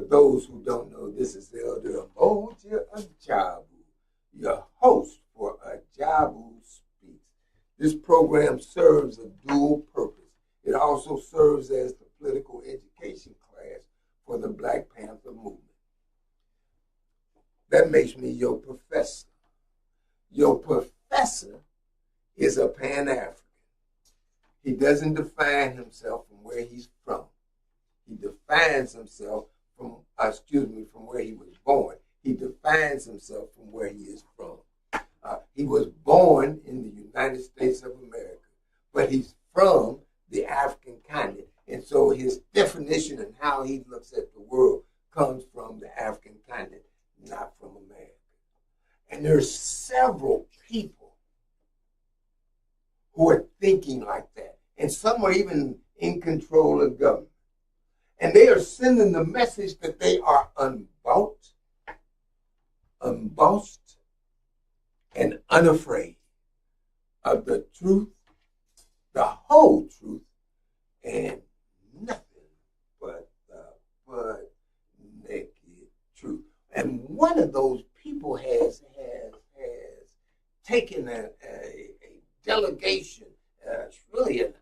those who don't know, this is Elder Ajabu, your host for Ajabu Speaks. This program serves a dual purpose. It also serves as the political education class for the Black Panther movement. That makes me your professor. Your professor is a Pan-African. He doesn't define himself from where he's from. He defines himself from where he was born. He defines himself from where he is from. He was born in the United States of America, but he's from the African continent. And so his definition and how he looks at the world comes from the African continent, not from America. And there's several people who are thinking like that. And some are even in control of government. And they are sending the message that they are unbossed, and unafraid of the truth, the whole truth, and nothing but the naked truth. And one of those people has taken a delegation. It's really an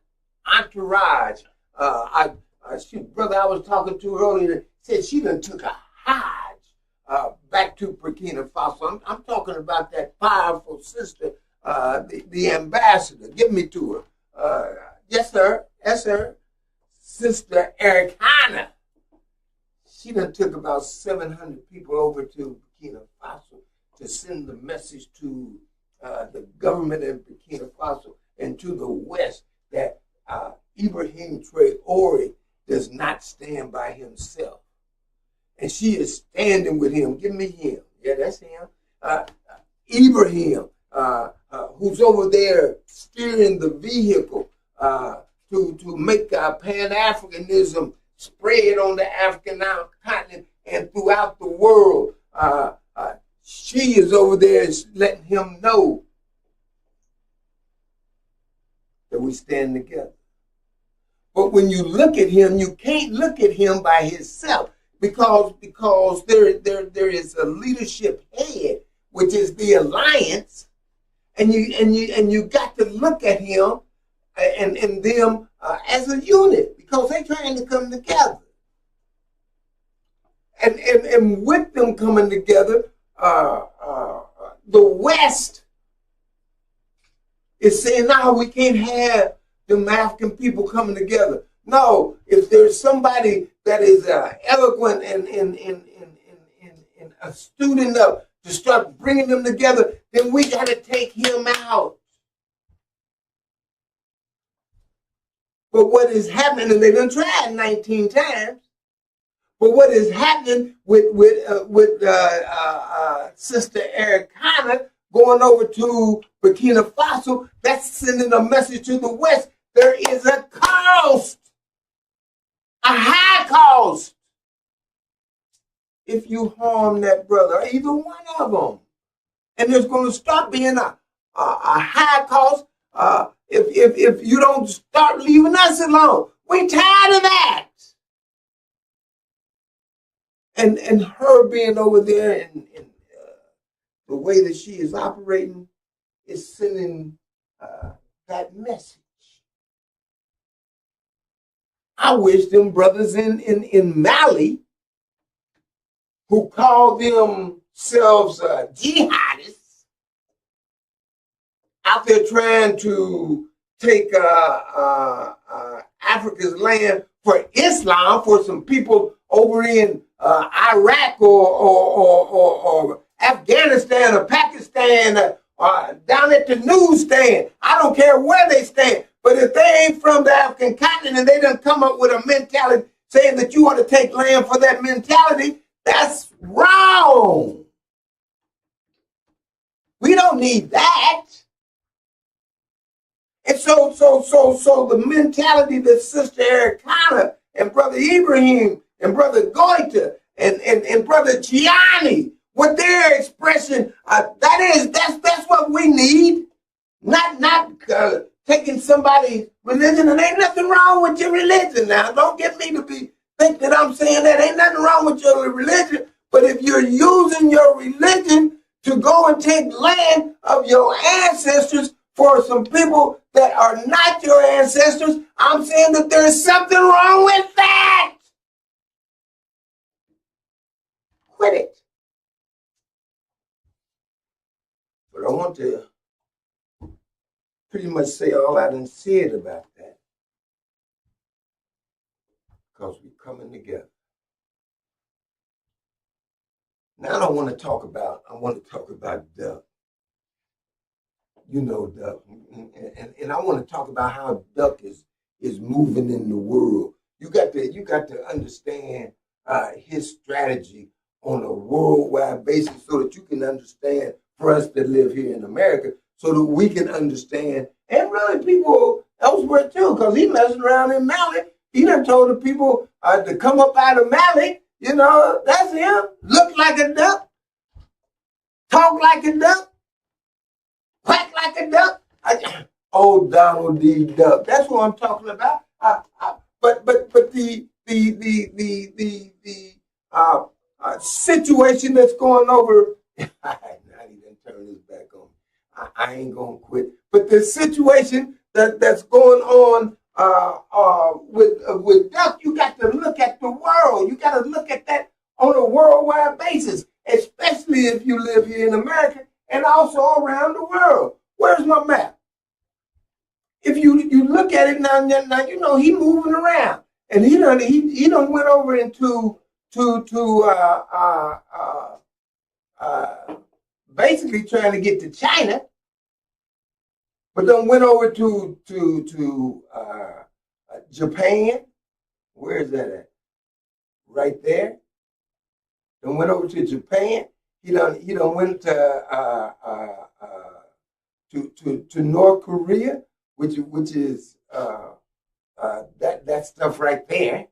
entourage. Brother I was talking to earlier said she done took a Hajj back to Burkina Faso. I'm talking about that powerful sister, the ambassador. Give me to her. Yes, sir. Yes, sir. Sister Ericana. She done took about 700 people over to Burkina Faso to send the message to the government in Burkina Faso and to the West that Ibrahim Traore does not stand by himself. And she is standing with him. Give me him. Yeah, that's him. Ibrahim, who's over there steering the vehicle to make Pan-Africanism spread on the African continent and throughout the world. She is over there letting him know that we stand together. But when you look at him, you can't look at him by himself because there is a leadership head, which is the alliance, and you got to look at him and them as a unit because they're trying to come together. And with them coming together, the West is saying, no, we can't have them African people coming together. No, if there's somebody that is eloquent and astute enough to start bringing them together, then we got to take him out. But what is happening, and they've been tried 19 times, but what is happening with Sister Ericana going over to Burkina Faso, that's sending a message to the West. There is a cost, a high cost, if you harm that brother, or either one of them. And there's going to start being a high cost if you don't start leaving us alone. We're tired of that. And her being over there and the way that she is operating is sending that message. I wish them brothers in Mali who call themselves jihadists out there trying to take Africa's land for Islam, for some people over in Iraq or Afghanistan or Pakistan down at the newsstand. I don't care where they stand. But if they ain't from the African continent and they done come up with a mentality saying that you want to take land for that mentality, that's wrong. We don't need that. And so the mentality that Sister Ericana and Brother Ibrahim and Brother Goita and Brother Gianni, what their expression, that's what we need. Not taking somebody's religion, and ain't nothing wrong with your religion now. Don't get me to be think that I'm saying that. Ain't nothing wrong with your religion. But if you're using your religion to go and take land of your ancestors for some people that are not your ancestors, I'm saying that there's something wrong with that. Quit it. But I want to pretty much say all I done said about that, because we're coming together. Now I want to talk about Duck. You know Duck. And I want to talk about how Duck is moving in the world. You got to understand his strategy on a worldwide basis so that you can understand, for us that live here in America, so that we can understand, and really people elsewhere too, because he messing around in Mali. He done told the people to come up out of Mali. You know, that's him. Look like a duck, talk like a duck, quack like a duck. Old Donald D. Duck. That's what I'm talking about. But the situation that's going over. Now he done turn his back on me. I ain't gonna quit. But the situation that's going on with Duck, you got to look at the world. You got to look at that on a worldwide basis, especially if you live here in America and also around the world. Where's my map? If you look at it now, you know he moving around, and he done went over into basically trying to get to China, but then went over to Japan. Where is that at? Right there. Then went over to Japan. He done went to North Korea, which is that stuff right there.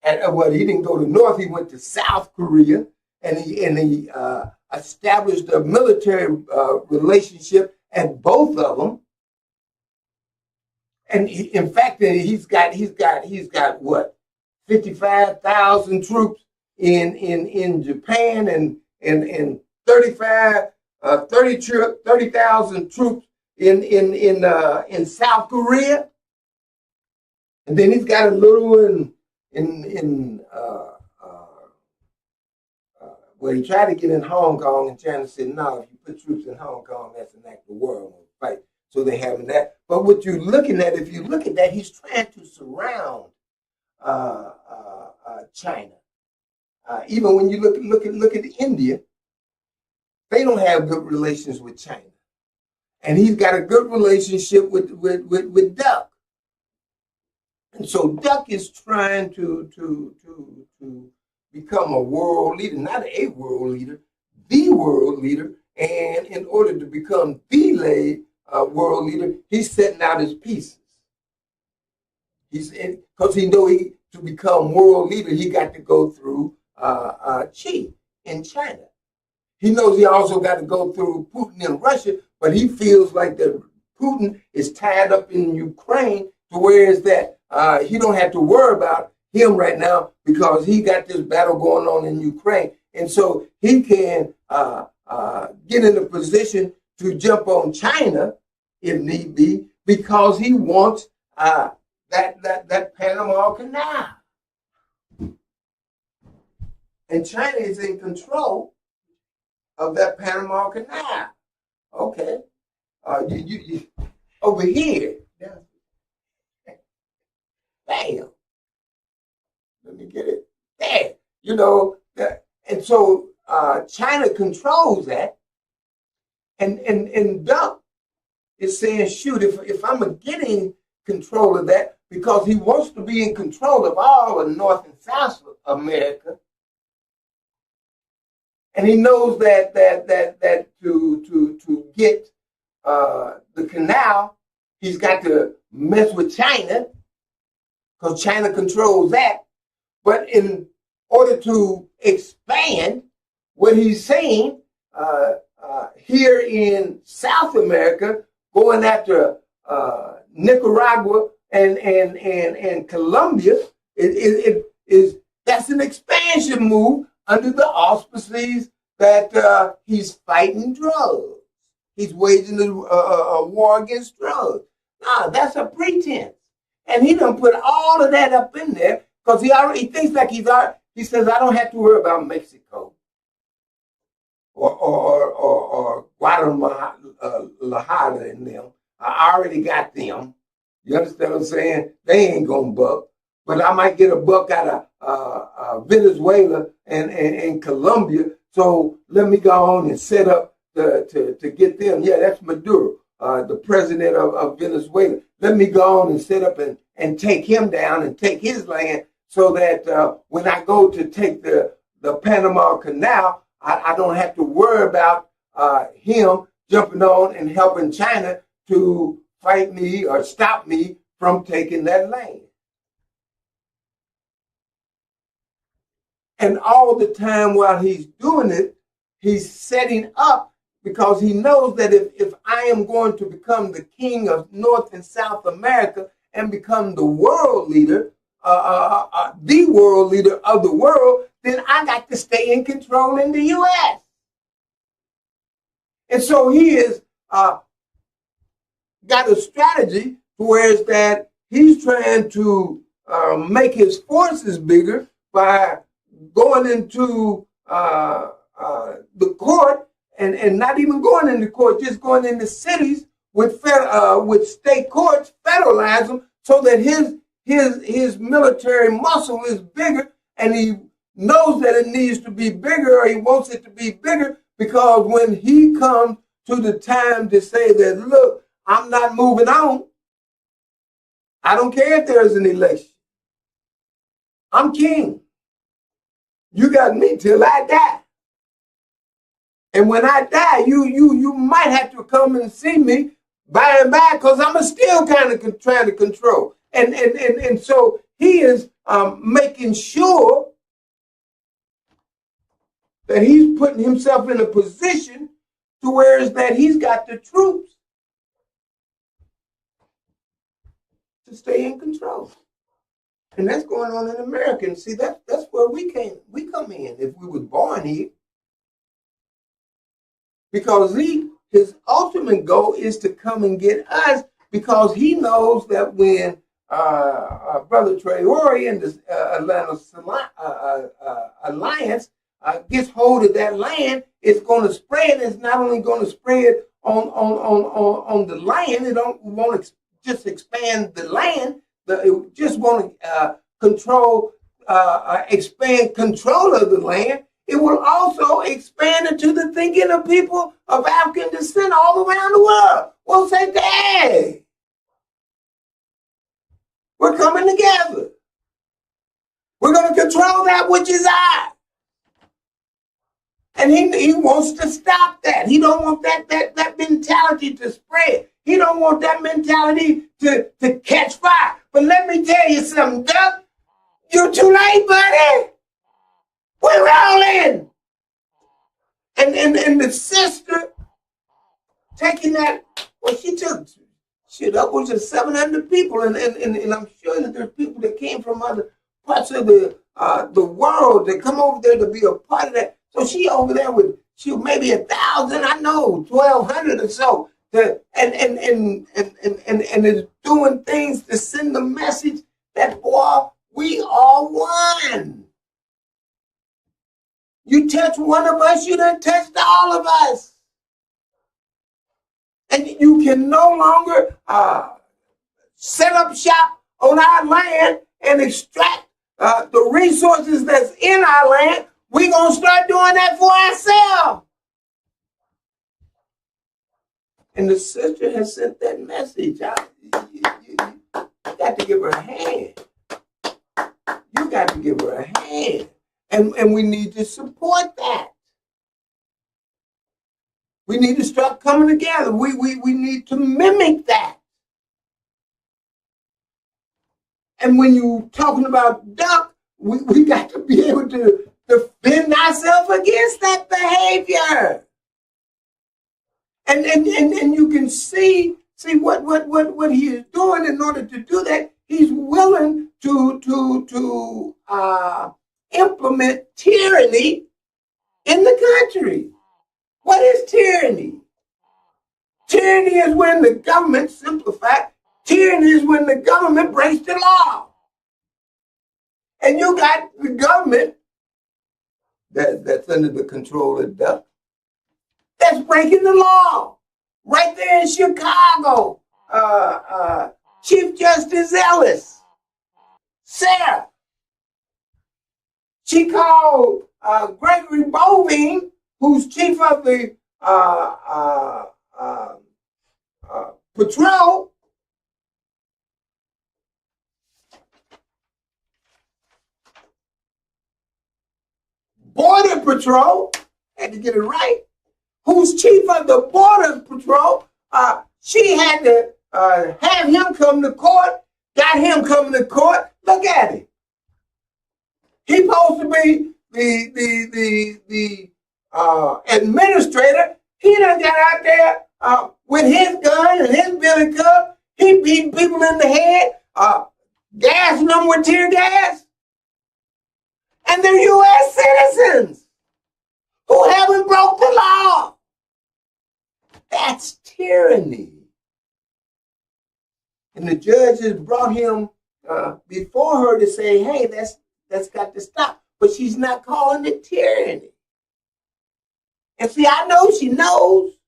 And well, he didn't go to North. He went to South Korea, and he established a military relationship at both of them. And in fact, he's got what, 55,000 troops in Japan, and 30,000 troops in South Korea, and then he's got a little one in well, he tried to get in Hong Kong, and China said, no, if you put troops in Hong Kong, that's an act of war, and we'll fight. So they're having that. But what you're looking at, if you look at that, he's trying to surround China. Even when you look at India, they don't have good relations with China, and he's got a good relationship with Duck. And so Duck is trying to become a world leader, not a world leader, the world leader. And in order to become the world leader, he's setting out his pieces. Because he know to become world leader, he got to go through Xi in China. He knows he also got to go through Putin in Russia, but he feels like that Putin is tied up in Ukraine to where is that he don't have to worry about him right now because he got this battle going on in Ukraine. And so he can get in a position to jump on China if need be, because he wants that Panama Canal. And China is in control of that Panama Canal. Okay. You over here. Bam. Let me get it. There. You know, and so China controls that. And Duck is saying, shoot, if I'm getting control of that, because he wants to be in control of all of North and South America. And he knows that to get the canal, he's got to mess with China, because China controls that. But in order to expand what he's saying here in South America, going after Nicaragua and Colombia, That's an expansion move under the auspices that he's fighting drugs. He's waging a war against drugs. Nah, that's a pretense. And he done put all of that up in there because he thinks like he says, I don't have to worry about Mexico or Guatemala and them. I already got them. You understand what I'm saying? They ain't gonna buck. But I might get a buck out of Venezuela and Colombia. So let me go on and set up to get them. Yeah, that's Maduro, the president of Venezuela. Let me go on and set up and take him down and take his land so that when I go to take the Panama Canal, I don't have to worry about him jumping on and helping China to fight me or stop me from taking that land. And all the time while he's doing it, he's setting up because he knows that if I am going to become the king of North and South America and become the world leader, the world leader of the world, then I got to stay in control in the U.S. And so he has got a strategy whereas that he's trying to make his forces bigger by going into the court and not even going into court, just going into cities with state courts, federalize them so that his military muscle is bigger, and he knows that it needs to be bigger, or he wants it to be bigger, because when he comes to the time to say that, look, I'm not moving on, I don't care if there's an election. I'm king. You got me till I die. And when I die, you might have to come and see me by and by, because I'm still kind of trying to control. And so he is making sure that he's putting himself in a position to where is that he's got the troops to stay in control. And that's going on in America. And see, that's where we come in if we was born here. Because his ultimate goal is to come and get us, because he knows that when Brother Traore and the Atlanta Alliance gets hold of that land, it's going to spread. It's not only going to spread on the land, it won't just expand the land, it just want to expand control of the land. It will also expand into the thinking of people of African descent all around the world. We'll say, hey, we're coming together. We're going to control that which is ours. And he wants to stop that. He don't want that mentality to spread. He don't want that mentality to catch fire. But let me tell you something, Doug. You're too late, buddy. We're rolling. And the sister taking that, well, she took upwards of 700 people. And I'm sure that there's people that came from other parts of the world that come over there to be a part of that. So she over there with maybe 1,000, I know, 1,200 or so. And is doing things to send the message that, boy, we are one. You touch one of us, you done touched all of us. And you can no longer set up shop on our land and extract the resources that's in our land. We're going to start doing that for ourselves. And the sister has sent that message out. You got to give her a hand. You got to give her a hand. And we need to support that. We need to start coming together. We need to mimic that. And when you're talking about duck, we got to be able to defend ourselves against that behavior. And you can see what he is doing in order to do that. He's willing to implement tyranny in the country. What is tyranny? Tyranny is when the government, simplified, tyranny is when the government breaks the law. And you got the government that's under the control of the that's breaking the law. Right there in Chicago, Chief Justice Ellis, Sarah, she called Gregory Bovine, who's chief of the patrol, Border Patrol, had to get it right, who's chief of the Border Patrol. She had to have him come to court, got him coming to court. Look at him. He's supposed to be the administrator. He done got out there with his gun and his billy club. He beating people in the head, gassing them with tear gas. And they're U.S. citizens who haven't broke the law. That's tyranny. And the judge has brought him before her to say, hey, that's got to stop. But she's not calling it tyranny. And see, I know she knows,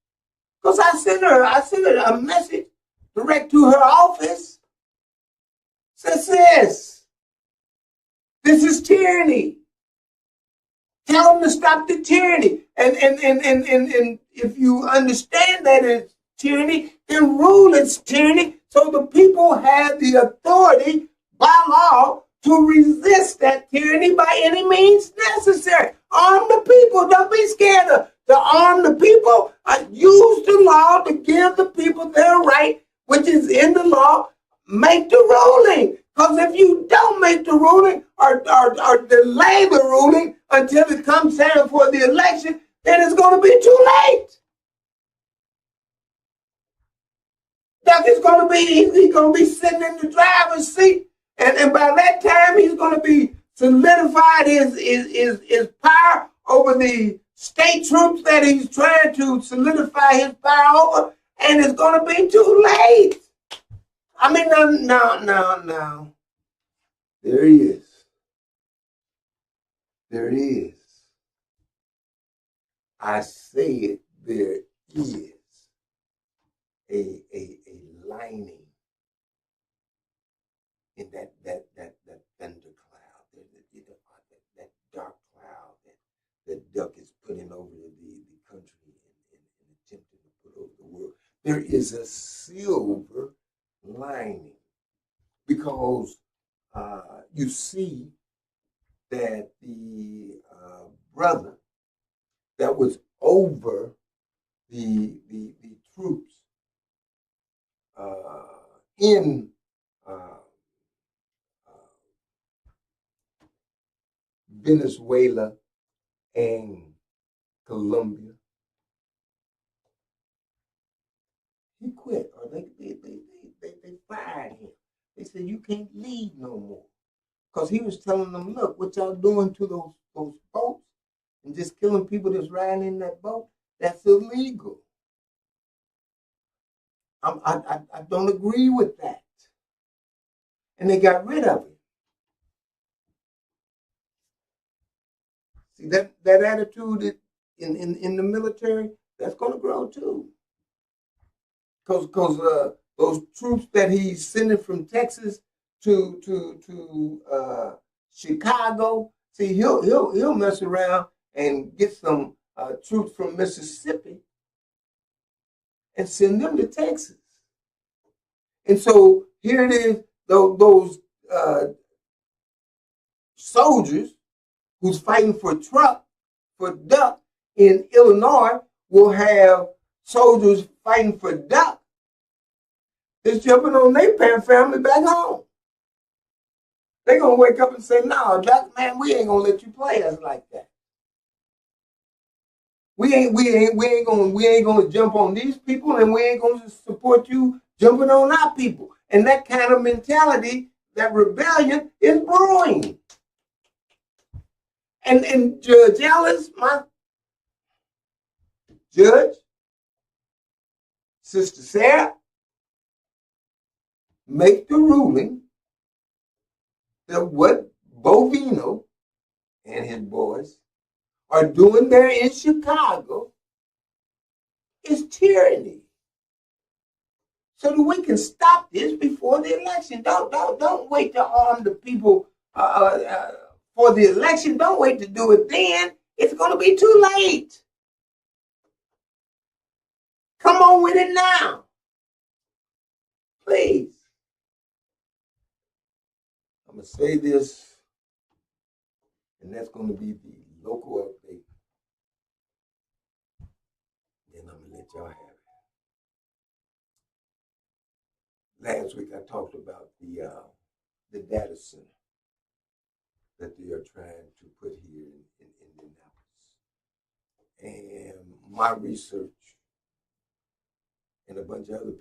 because I sent her a message direct to her office. Says, sis, this is tyranny. Tell them to stop the tyranny. And if you understand that it's tyranny, then rule it's tyranny, so the people have the authority by law to resist that tyranny by any means necessary. Arm the people. Don't be scared to arm the people. Use the law to give the people their right, which is in the law. Make the ruling. Because if you don't make the ruling or delay the ruling until it comes time for the election, then it's going to be too late. He's going to be sitting in the driver's seat, and by that time he's going to be solidified his power over the state troops that he's trying to solidify his power over, and it's going to be too late. I mean, no. There he is. There he is. I say it, there is a lining in that thunder cloud, that dark cloud that the duck is putting over the country and attempting to put over the world. There is a silver lining, because you see that the brother that was over the troops in Venezuela and Colombia, he quit, or they fired him. They said, you can't leave no more. Because he was telling them, look, what y'all doing to those boats and just killing people that's riding in that boat, that's illegal. I don't agree with that. And they got rid of it. See, that attitude in the military, that's going to grow too. Because those troops that he's sending from Texas to Chicago, see, he'll mess around and get some troops from Mississippi and send them to Texas. And so here it is, those soldiers who's fighting for duck in Illinois will have soldiers fighting for duck that's jumping on their family back home. They're going to wake up and say, no, duck, man, we ain't going to let you play us like that. We ain't going to jump on these people, and we ain't going to support you jumping on our people. And that kind of mentality that rebellion is brewing. And Judge Ellis, my judge, Sister Sarah, make the ruling that what Bovino and his boys are doing there in Chicago is tyranny. So that we can stop this before the election. Don't wait to arm the people for the election. Don't wait to do it then. It's going to be too late. Come on with it now. Please. I'm going to say this, and that's going to be the local update. Then I'm going to let y'all have it. Last week I talked about the data center that they are trying to put here in Indianapolis. And my research and a bunch of other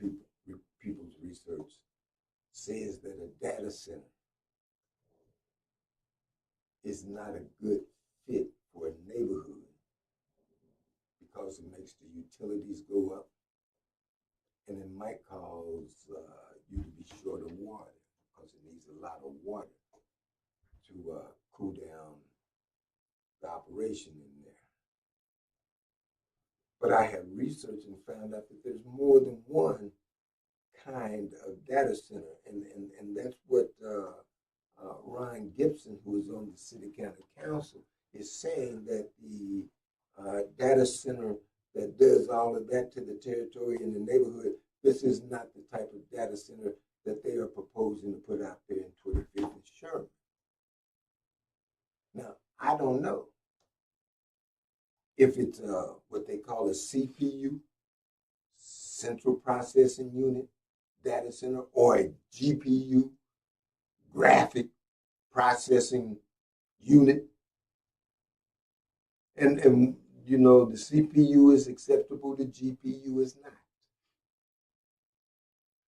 people's research says that a data center is not a good fit for a neighborhood because it makes the utilities go up and it might cause you to be short of water because it needs a lot of water to cool down the operation in there. But I have researched and found out that there's more than one kind of data center, and that's what Ryan Gibson, who is on the City County Council, is saying that the data center that does all of that to the territory and the neighborhood, this is not the type of data center that they are proposing to put out there in 25th and Sherman. Now, I don't know if it's what they call a CPU, Central Processing Unit, data center, or a GPU, Graphic Processing Unit. And you know, the CPU is acceptable, the GPU is not.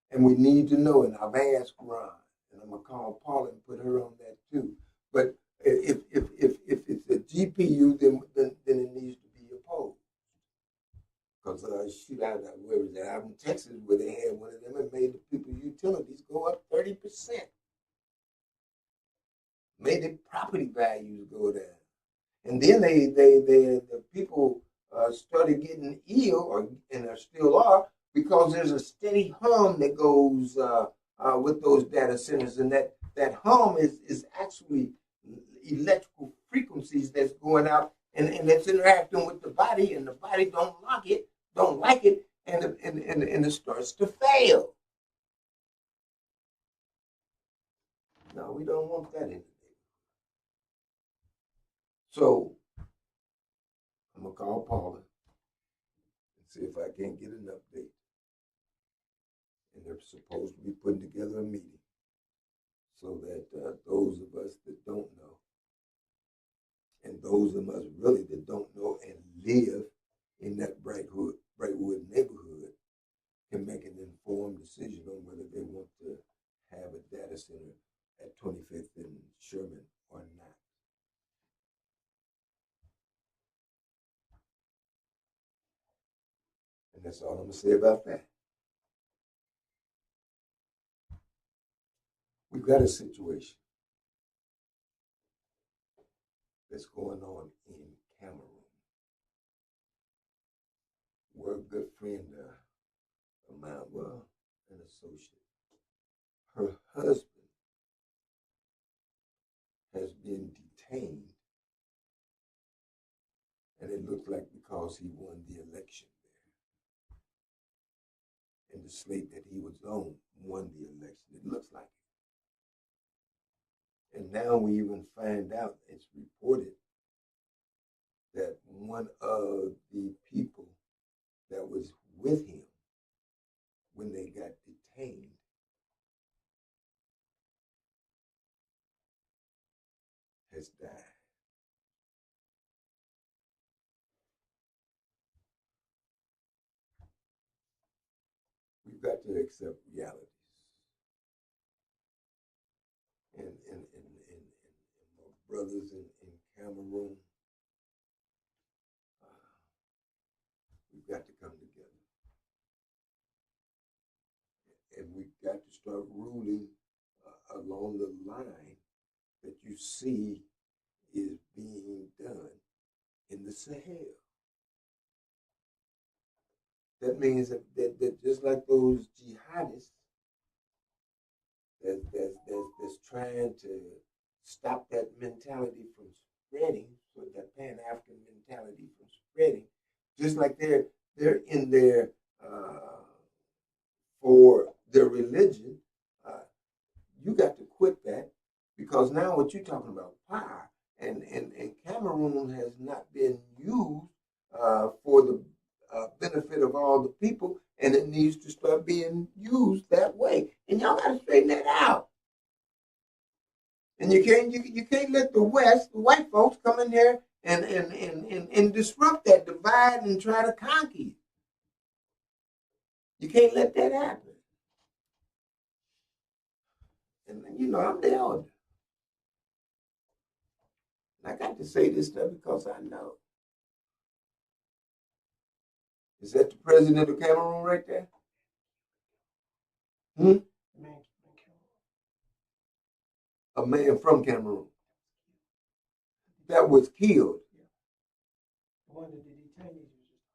And we need to know, and I've asked Ron, and I'm going to call Paula and put her on that too. But if it's a GPU, then it needs to be opposed. Because shoot, where was that? Out in Texas, where they had one of them and made the people's utilities go up 30%. Made the property values go down. And then the people started getting ill, and there still are, because there's a steady hum that goes with those data centers, and that hum is actually electrical frequencies that's going out and that's interacting with the body, and the body don't like it, and it starts to fail. No, we don't want that in it. So I'm gonna call Paula and see if I can't get an update. And they're supposed to be putting together a meeting so that those of us that don't know, and those of us really that don't know and live in that Brightwood neighborhood, can make an informed decision on whether they want to have a data center at 25th and Sherman or not. And that's all I'm going to say about that. We've got a situation that's going on in Cameroon, where a good friend of mine, well, an associate, her husband has been detained, and it looks like because he won the election there, and the slate that he was on won the election. It looks like it. And now we even find out, it's reported, that one of the people that was with him when they got detained has died. We've got to accept realities. brothers in Cameroon, we've got to come together. And we've got to start ruling along the line that you see is being done in the Sahel. That means that just like those jihadists that's trying to stop that mentality from spreading, so that Pan-African mentality from spreading, just like they're in there for their religion, you got to quit that, because now what you're talking about, power, and Cameroon has not been used for the benefit of all the people, and it needs to start being used that way. And y'all got to straighten that out. And you can't let the West, the white folks, come in there and disrupt that divide and try to conquer you. You can't let that happen. And you know, I'm the elder. And I got to say this stuff because I know. Is that the president of Cameroon right there? Hmm? A man from Cameroon that was killed.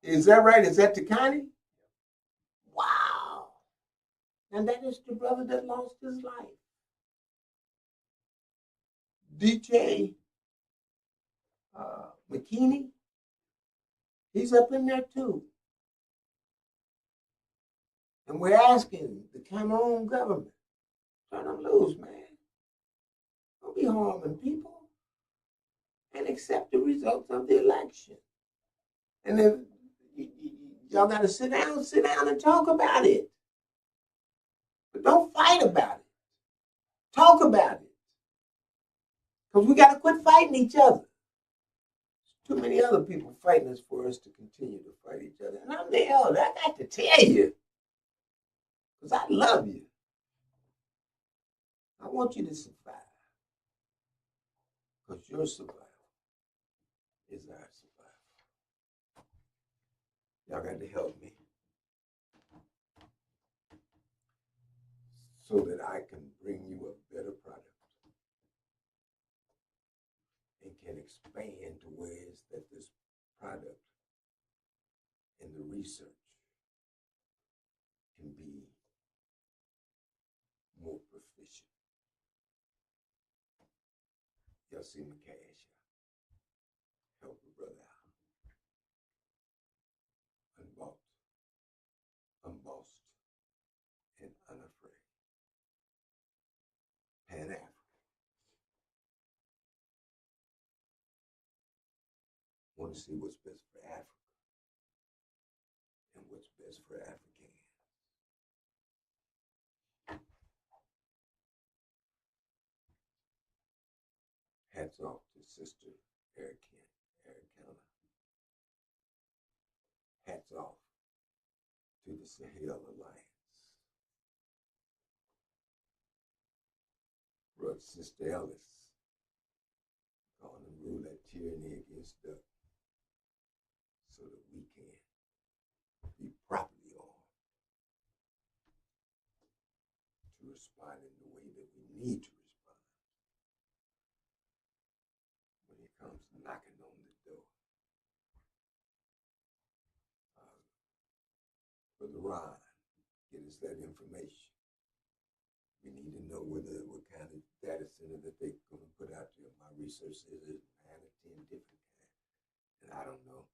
Is that right? Is that Takani? Wow. And that is the brother that lost his life. DJ McKinney, he's up in there too. And we're asking the Cameroon government, turn them loose, man. Don't be harming people. And accept the results of the election. And then y'all got to sit down and talk about it. But don't fight about it. Talk about it. Because we got to quit fighting each other. There's too many other people fighting us for us to continue to fight each other. And I'm the elder. I got to tell you. Because I love you. I want you to survive. Because your survival is our survival. Y'all got to help me so that I can bring you a better product and can expand to ways that this product and the research can be more proficient. Y'all see my cash. Help a brother out. Unbought, unbossed, and unafraid. Pan-African. Want to see what's best for Africa and what's best for Africans. Hats off to Sister Eric. Hats off to the Sahel Alliance. Brother Sister Ellis, going to rule that tyranny against us so that we can be properly armed to respond in the way that we need to respond when it comes to knocking on the door. Brother Ron, get us that information. We need to know what kind of data center that they're going to put out there. My research says it's 9 or 10 different kinds, and I don't know.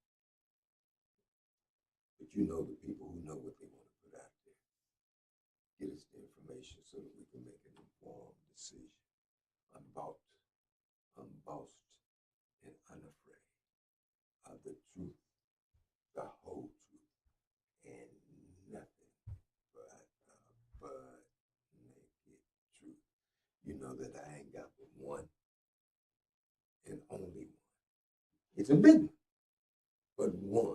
But you know the people who know what they want to put out there. Get us the information so that we can make an informed decision. Unbought, unbossed, and unafraid of the truth, the whole truth, and nothing but naked truth. You know that I ain't got but one and only one. It's a big one, but one.